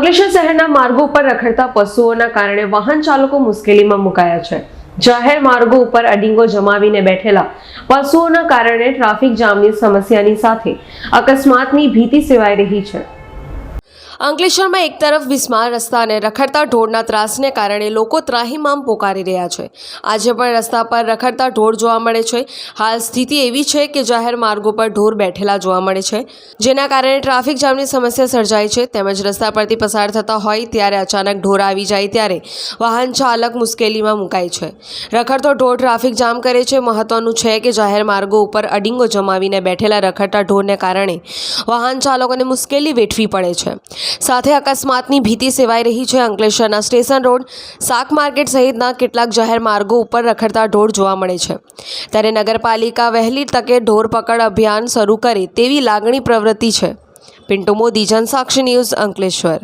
અંકલેશ્વર શહેરના માર્ગો ઉપર રખડતા પશુઓના કારણે વાહન ચાલકો મુશ્કેલીમાં મુકાયા છે। જાહેર માર્ગો ઉપર અડીંગો જમાવીને બેઠેલા પશુઓના કારણે ટ્રાફિક જામની સમસ્યાની સાથે અકસ્માતની ભીતિ સેવાઈ રહી છે। અંકલેશ્વરમાં એક તરફ બિસ્માર રસ્તા અને રખડતા ઢોરના ત્રાસને કારણે લોકો ત્રાહિમામ પોકારી રહ્યા છે। આજે પણ રસ્તા પર રખડતા ઢોર જોવા મળે છે। હાલ સ્થિતિ એવી છે કે જાહેર માર્ગો પર ઢોર બેઠેલા જોવા મળે છે, જેના કારણે ટ્રાફિક જામની સમસ્યા સર્જાય છે। તેમજ રસ્તા પરથી પસાર થતા હોય ત્યારે અચાનક ઢોર આવી જાય ત્યારે વાહન ચાલક મુશ્કેલીમાં મુકાય છે। રખડતો ઢોર ટ્રાફિક જામ કરે છે। મહત્વનું છે કે જાહેર માર્ગો ઉપર અડીંગો જમાવીને બેઠેલા રખડતા ઢોરને કારણે વાહન ચાલકોને મુશ્કેલી વેઠવી પડે છે। સાથે અકસ્માતની ભીતિ સેવાઈ રહી છે। અંકલેશ્વરના સ્ટેશન રોડ, શાક માર્કેટ સહિતના કેટલાક જાહેર માર્ગો ઉપર રખડતા ઢોર જોવા મળે છે, ત્યારે નગરપાલિકા વહેલી તકે ઢોર પકડ અભિયાન શરૂ કરે તેવી લાગણી પ્રવૃત્તિ છે। પિન્ટુ મોદી, જનસાક્ષી ન્યૂઝ, અંકલેશ્વર।